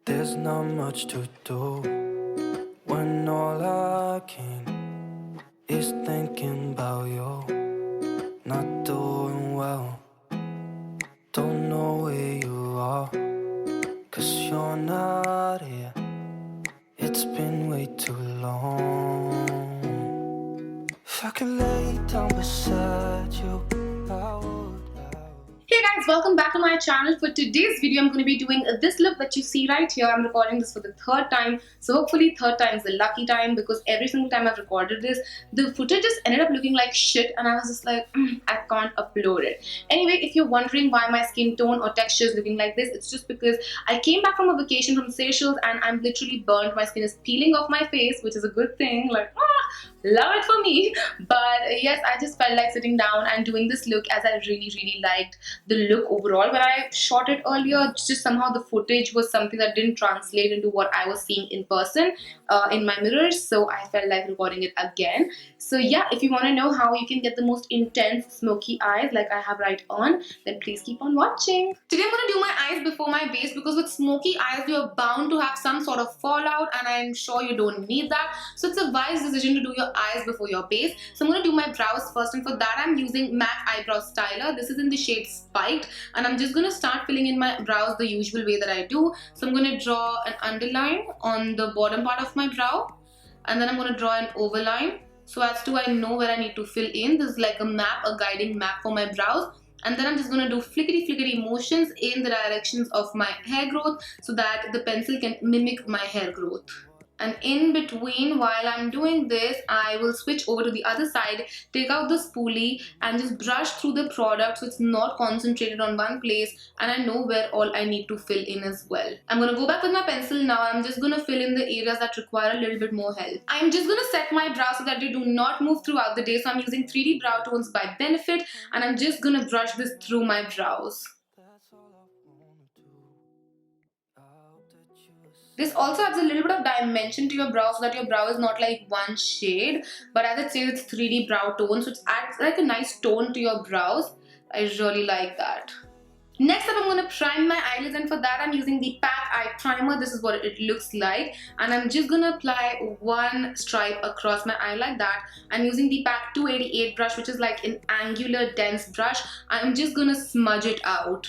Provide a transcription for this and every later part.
There's not much to do when all I can is thinking about you. Not doing well, don't know where you are, 'cause you're not here. It's been way too long. If I could lay down beside you, I would. Hey guys, welcome back to my channel. For today's video, I'm going to be doing this look that you see right here. I'm recording this for the third time, so hopefully third time is the lucky time, because every single time I've recorded this, the footage just ended up looking like shit and I was just like, I can't upload it. Anyway, if you're wondering why my skin tone or texture is looking like this, it's just because I came back from a vacation from Seychelles and I'm literally burnt. My skin is peeling off my face, which is a good thing. Like, love it for me. But yes, I just felt like sitting down and doing this look, as I really liked the look overall when I shot it earlier. Just somehow the footage was something that didn't translate into what I was seeing in person in my mirrors, so I felt like recording it again. So yeah, if you want to know how you can get the most intense smoky eyes like I have right on, then please keep on watching. Today I'm going to do my eyes before my base, because with smoky eyes you're bound to have some sort of fallout and I'm sure you don't need that. So it's a wise decision to do your eyes before your base. So I'm going to do my brows first, and for that I'm using MAC Eyebrow Styler. This is in the shade Spiked, and I'm just going to start filling in my brows the usual way that I do. So I'm going to draw an underline on the bottom part of my brow, and then I'm going to draw an overline so as to I know where I need to fill in. This is like a map, a guiding map for my brows. And then I'm just going to do flickety motions in the directions of my hair growth so that the pencil can mimic my hair growth. And in between, while I'm doing this, I will switch over to the other side, take out the spoolie and just brush through the product so it's not concentrated on one place and I know where all I need to fill in as well. I'm going to go back with my pencil now. I'm just going to fill in the areas that require a little bit more help. I'm just going to set my brows so that they do not move throughout the day. So I'm using 3D Brow Tones by Benefit, and I'm just going to brush this through my brows. This also adds a little bit of dimension to your brow so that your brow is not like one shade, but as it says, it's 3D brow tone, so it adds like a nice tone to your brows. I really like that. Next up, I'm going to prime my eyelids, and for that I'm using the PAC Eye Primer. This is what it looks like, and I'm just going to apply one stripe across my eye like that. I'm using the PAC 288 brush, which is like an angular dense brush. I'm just going to smudge it out.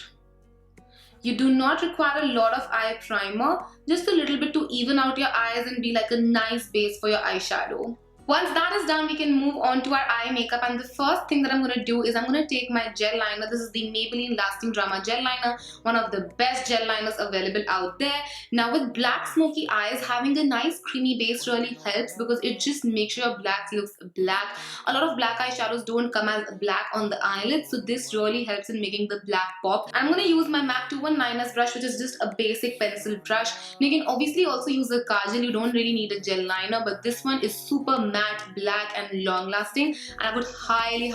You do not require a lot of eye primer, just a little bit to even out your eyes and be like a nice base for your eyeshadow. Once that is done, we can move on to our eye makeup, and the first thing that I'm going to do is I'm going to take my gel liner. This is the Maybelline Lasting Drama Gel Liner, one of the best gel liners available out there. Now with black smoky eyes, having a nice creamy base really helps because it just makes sure your black looks black. A lot of black eyeshadows don't come as black on the eyelids, so this really helps in making the black pop. I'm going to use my MAC 219 brush, which is just a basic pencil brush. You can obviously also use a kajal. You don't really need a gel liner, but this one is super matte, black and long lasting, and I would highly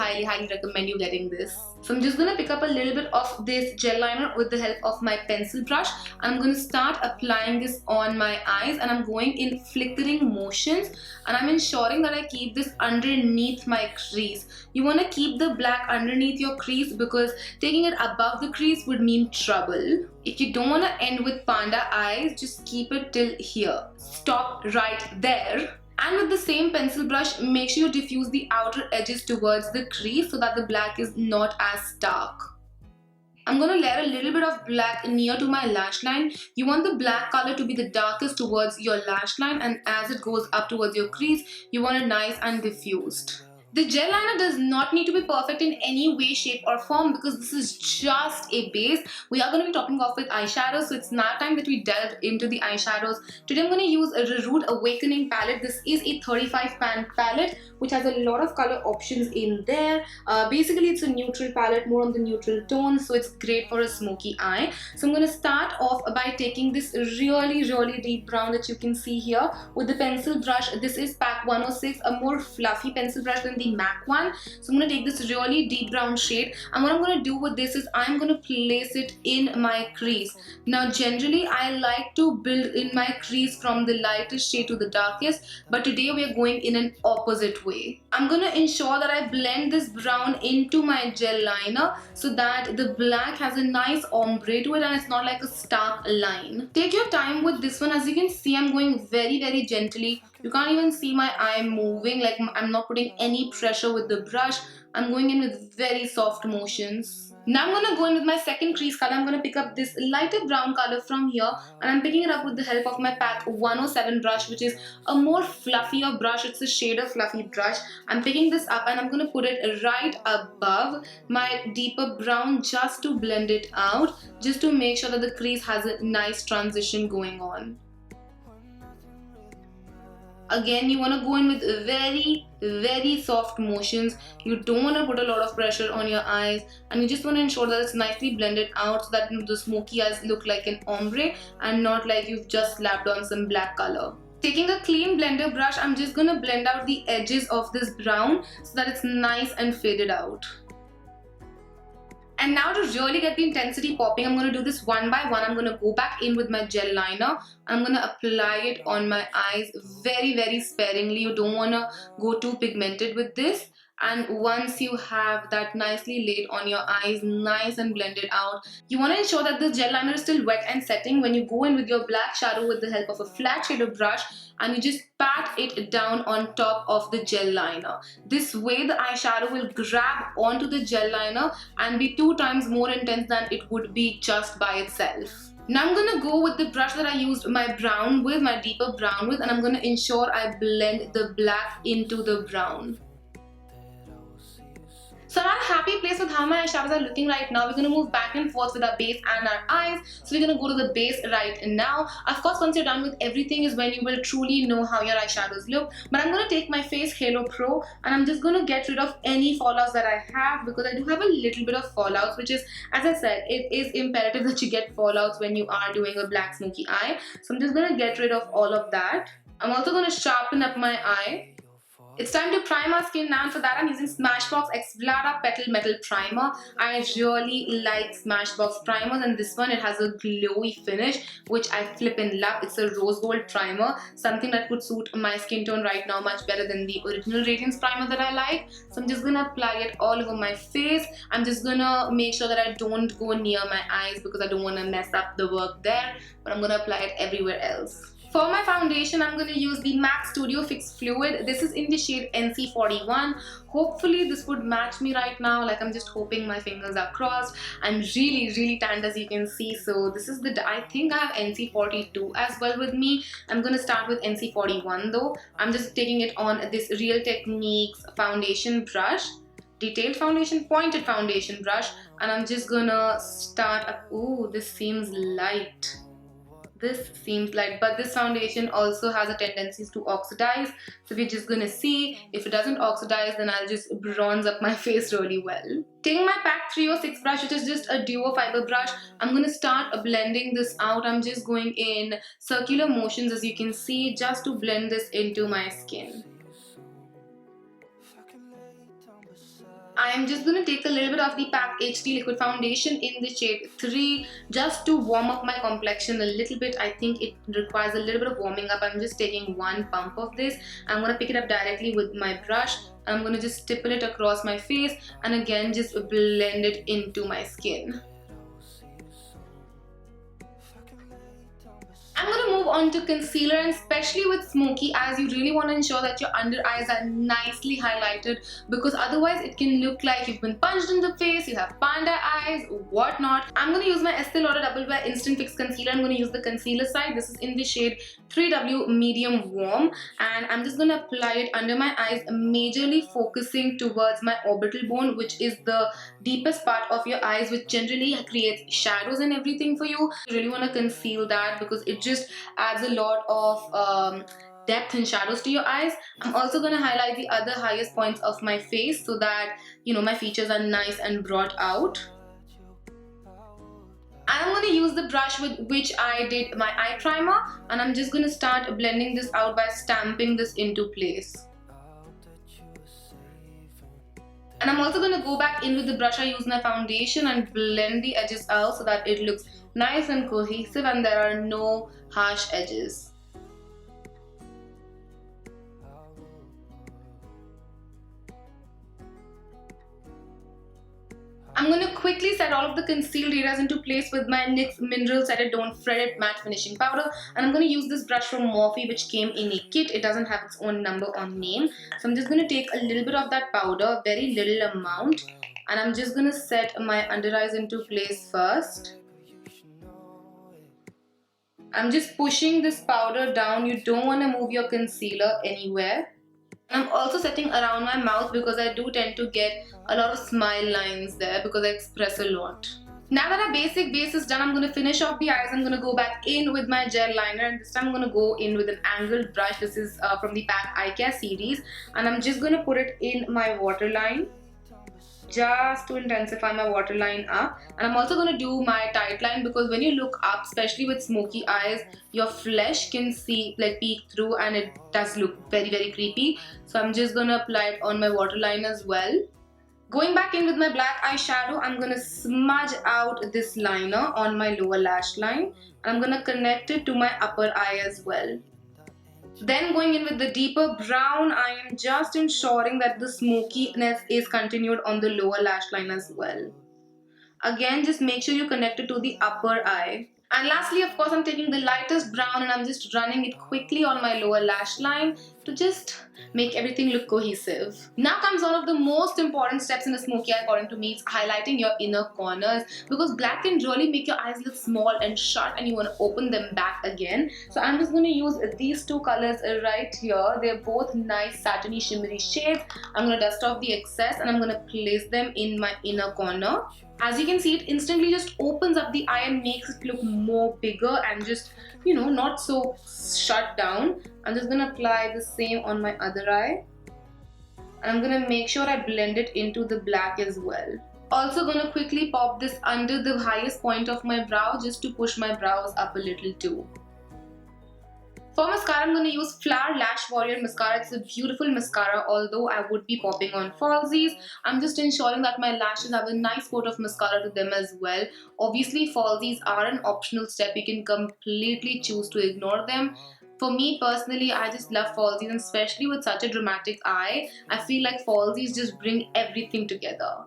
recommend you getting this. So I'm just going to pick up a little bit of this gel liner with the help of my pencil brush, and I'm going to start applying this on my eyes, and I'm going in flickering motions, and I'm ensuring that I keep this underneath my crease. You want to keep the black underneath your crease because taking it above the crease would mean trouble. If you don't want to end with panda eyes, just keep it till here. Stop right there. And with the same pencil brush, make sure you diffuse the outer edges towards the crease so that the black is not as stark. I'm going to layer a little bit of black near to my lash line. You want the black color to be the darkest towards your lash line, and as it goes up towards your crease, you want it nice and diffused. The gel liner does not need to be perfect in any way, shape or form because this is just a base. We are going to be topping off with eyeshadows, so it's now time that we delve into the eyeshadows. Today I'm going to use a Rude Awakening palette. This is a 35 pan palette which has a lot of color options in there. Basically it's a neutral palette, more on the neutral tone, so it's great for a smoky eye. So I'm going to start off by taking this really deep brown that you can see here with the pencil brush. This is PAC 106, a more fluffy pencil brush than the the MAC one. So I'm going to take this really deep brown shade, and what I'm going to do with this is I'm going to place it in my crease. Now generally I like to build in my crease from the lightest shade to the darkest, but today we are going in an opposite way. I'm going to ensure that I blend this brown into my gel liner so that the black has a nice ombre to it and it's not like a stark line. Take your time with this one. As you can see, I'm going very gently. You can't even see my eye moving, like I'm not putting any pressure with the brush. I'm going in with very soft motions. Now I'm going to go in with my second crease color. I'm going to pick up this lighter brown color from here, and I'm picking it up with the help of my PAC 107 brush, which is a more fluffier brush. It's a shader fluffy brush. I'm picking this up and I'm going to put it right above my deeper brown just to blend it out, just to make sure that the crease has a nice transition going on. Again, you want to go in with very soft motions. You don't want to put a lot of pressure on your eyes, and you just want to ensure that it's nicely blended out so that the smoky eyes look like an ombre and not like you've just slapped on some black color. Taking a clean blender brush, I'm just going to blend out the edges of this brown so that it's nice and faded out. And now to really get the intensity popping, I'm going to do this one by one. I'm going to go back in with my gel liner. I'm going to apply it on my eyes very sparingly. You don't want to go too pigmented with this. And once you have that nicely laid on your eyes, nice and blended out, you want to ensure that the gel liner is still wet and setting when you go in with your black shadow with the help of a flat shader brush, and you just pat it down on top of the gel liner. This way the eyeshadow will grab onto the gel liner and be 2 times more intense than it would be just by itself. Now I'm going to go with the brush that I used my brown with, my deeper brown with, and I'm going to ensure I blend the black into the brown. So I'm at a happy place with how my eyeshadows are looking right now. We're going to move back and forth with our base and our eyes. So we're going to go to the base right now. Of course, once you're done with everything is when you will truly know how your eyeshadows look. But I'm going to take my FaceHalo Pro and I'm just going to get rid of any fallouts that I have, because I do have a little bit of fallouts, which is, as I said, it is imperative that you get fallouts when you are doing a black smoky eye. So I'm just going to get rid of all of that. I'm also going to sharpen up my eye. It's time to prime our skin now, and for that I'm using Smashbox X Vlade Petal Metal Primer. I really like Smashbox primers, and this one, it has a glowy finish which I flip and love. It's a rose gold primer, something that would suit my skin tone right now much better than the original Radiance primer that I like. So I'm just gonna apply it all over my face. I'm just gonna make sure that I don't go near my eyes because I don't want to mess up the work there, but I'm gonna apply it everywhere else. For my foundation, I'm going to use the MAC Studio Fix Fluid. This is in the shade NC41. Hopefully this would match me right now. Like, I'm just hoping, my fingers are crossed. I'm really tanned, as you can see. So this is the, I think I have NC42 as well with me. I'm going to start with NC41 though. I'm just taking it on this Real Techniques foundation brush. Detailed foundation, pointed foundation brush. And I'm just gonna start up. Ooh, this seems light. This seems light, but this foundation also has a tendency to oxidize. So we're just gonna see. If it doesn't oxidize, then I'll just bronze up my face really well. Taking my PAC 306 brush, which is just a duo fiber brush, I'm gonna start blending this out. I'm just going in circular motions, as you can see, just to blend this into my skin. I'm just going to take a little bit of the PAC HD Liquid Foundation in the shade 3 just to warm up my complexion a little bit. I think it requires a little bit of warming up. I'm just taking one pump of this. I'm going to pick it up directly with my brush. I'm going to just stipple it across my face and again just blend it into my skin. I'm going to move on to concealer, and especially with smoky eyes, you really want to ensure that your under eyes are nicely highlighted, because otherwise it can look like you've been punched in the face, you have panda eyes, whatnot. I'm going to use my Estee Lauder Double Wear Instant Fix Concealer. I'm going to use the concealer side. This is in the shade 3W Medium Warm, and I'm just going to apply it under my eyes, majorly focusing towards my orbital bone, which is the deepest part of your eyes, which generally creates shadows and everything for you. You really want to conceal that because it just adds a lot of depth and shadows to your eyes. I'm also going to highlight the other highest points of my face so that, you know, my features are nice and brought out. I'm going to use the brush with which I did my eye primer, and I'm just going to start blending this out by stamping this into place. And I'm also going to go back in with the brush I used my foundation and blend the edges out so that it looks nice and cohesive and there are no harsh edges. I'm going to quickly set all of the concealed areas into place with my NYX Mineral Set It Don't Fret It Matte Finishing Powder. And I'm going to use this brush from Morphe which came in a kit. It doesn't have its own number or name. So I'm just going to take a little bit of that powder, very little amount. And I'm just going to set my under eyes into place first. I'm just pushing this powder down. You don't want to move your concealer anywhere. I'm also setting around my mouth because I do tend to get a lot of smile lines there because I express a lot. Now that our basic base is done, I'm going to finish off the eyes. I'm going to go back in with my gel liner and this time I'm going to go in with an angled brush. This is from the PAC Eye Care series and I'm just going to put it in my waterline just to intensify my waterline up. And I'm also going to do my tight line because when you look up, especially with smoky eyes, your flesh can see like peek through and it does look very creepy. So I'm just going to apply it on my waterline as well. Going back in with my black eyeshadow, I'm going to smudge out this liner on my lower lash line and I'm going to connect it to my upper eye as well. Then going in with the deeper brown, I am just ensuring that the smokiness is continued on the lower lash line as well. Again, just make sure you connect it to the upper eye. And lastly, of course, I'm taking the lightest brown and I'm just running it quickly on my lower lash line to just make everything look cohesive. Now comes one of the most important steps in a smoky eye according to me. It's highlighting your inner corners because black can really make your eyes look small and shut and you want to open them back again. So I'm just going to use these two colors right here. They're both nice satiny shimmery shades. I'm going to dust off the excess and I'm going to place them in my inner corner. As you can see, it instantly just opens up the eye and makes it look more bigger and just, you know, not so shut down. I'm just going to apply the same on my other eye. And I'm going to make sure I blend it into the black as well. Also going to quickly pop this under the highest point of my brow just to push my brows up a little too. For mascara, I'm going to use Flower Lash Warrior Mascara. It's a beautiful mascara, although I would be popping on falsies. I'm just ensuring that my lashes have a nice coat of mascara to them as well. Obviously, falsies are an optional step. You can completely choose to ignore them. For me personally, I just love falsies, and especially with such a dramatic eye, I feel like falsies just bring everything together.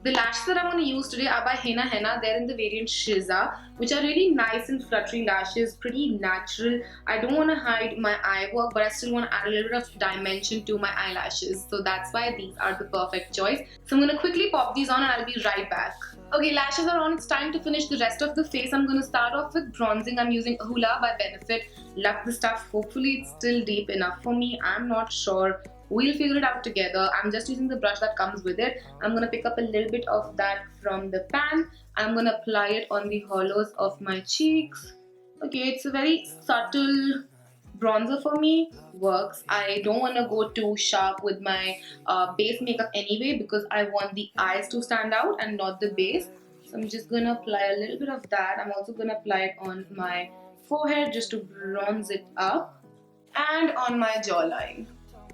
The lashes that I'm going to use today are by Henna. They're in the variant Shizaa, which are really nice and fluttery lashes, pretty natural. I don't want to hide my eye work, but I still want to add a little bit of dimension to my eyelashes. So that's why these are the perfect choice. So I'm going to quickly pop these on and I'll be right back. Okay, lashes are on. It's time to finish the rest of the face. I'm going to start off with bronzing. I'm using Hoola by Benefit. Love the stuff. Hopefully it's still deep enough for me. I'm not sure. We'll figure it out together. I'm just using the brush that comes with it. I'm going to pick up a little bit of that from the pan. I'm going to apply it on the hollows of my cheeks. Okay, it's a very subtle bronzer for me. Works. I don't want to go too sharp with my base makeup anyway because I want the eyes to stand out and not the base. So I'm just going to apply a little bit of that. I'm also going to apply it on my forehead just to bronze it up and on my jawline.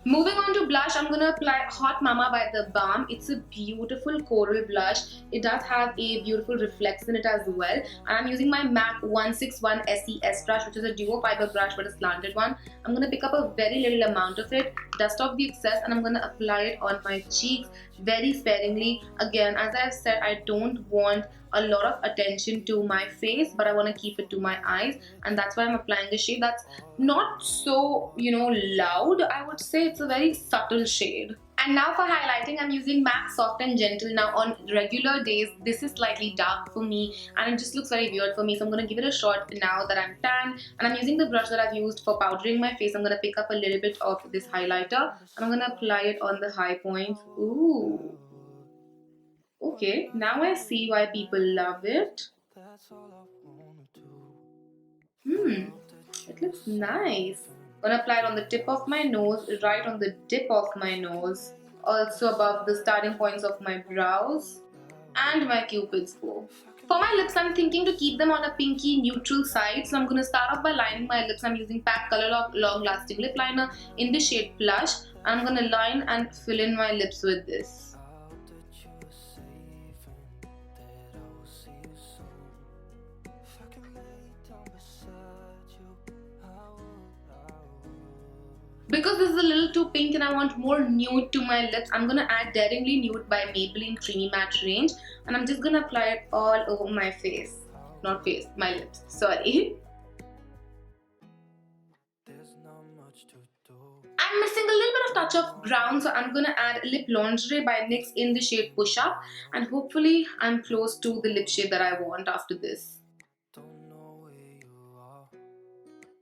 Moving on to blush, I'm going to apply Hot Mama by TheBalm. It's a beautiful coral blush. It does have a beautiful reflex in it as well. And I'm using my MAC 161 SES brush, which is a duo fiber brush but a slanted one. I'm going to pick up a very little amount of it, dust off the excess, and I'm going to apply it on my cheeks very sparingly. Again, as I've said, I don't want a lot of attention to my face, but I want to keep it to my eyes, and that's why I'm applying a shade that's not so, loud. I would say it's a very subtle shade. And now for highlighting, I'm using MAC Soft and Gentle. Now on regular days, this is slightly dark for me and it just looks very weird for me. So I'm going to give it a shot now that I'm tan. And I'm using the brush that I've used for powdering my face. I'm going to pick up a little bit of this highlighter and I'm going to apply it on the high points. Ooh. Okay, now I see why people love it. It looks nice. I'm gonna apply it on the tip of my nose, right on the tip of my nose, also above the starting points of my brows and my cupid's bow. For my lips, I'm thinking to keep them on a pinky neutral side, so I'm going to start off by lining my lips. I'm using PAC Colorlock Long Lasting Lip Liner in the shade Plush. I'm gonna line and fill in my lips with this. Out that you were saving, that I will see you soon. If I could lay down beside you, I would. Because this is a little too pink and I want more nude to my lips, I'm gonna add Daringly Nude by Maybelline Creamy Matte range, and I'm just gonna apply it all over my face. Not face, my lips. Sorry. There's not much to do. I'm missing a little bit of touch of brown, so I'm gonna add Lip Lingerie by NYX in the shade Push Up, and hopefully I'm close to the lip shade that I want after this. Don't know where you are,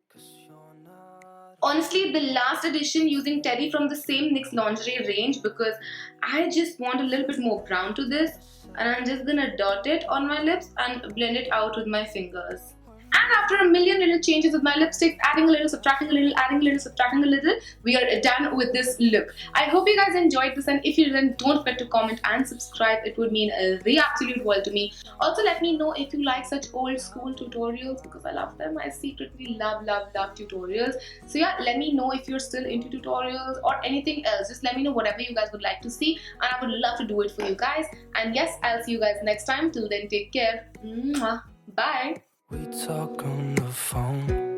'cause you're not. Honestly, the last edition using Teddy from the same NYX lingerie range, because I just want a little bit more brown to this, and I'm just gonna dot it on my lips and blend it out with my fingers. And after a million little changes with my lipsticks, adding a little, subtracting a little, adding a little, subtracting a little, we are done with this look. I hope you guys enjoyed this, and if you didn't, don't forget to comment and subscribe. It would mean the absolute world to me. Also, let me know if you like such old school tutorials, because I love them. I secretly love tutorials. So yeah, let me know if you're still into tutorials or anything else. Just let me know whatever you guys would like to see, and I would love to do it for you guys. And yes, I'll see you guys next time. Till then, take care. Mwah. Bye. We talk on the phone.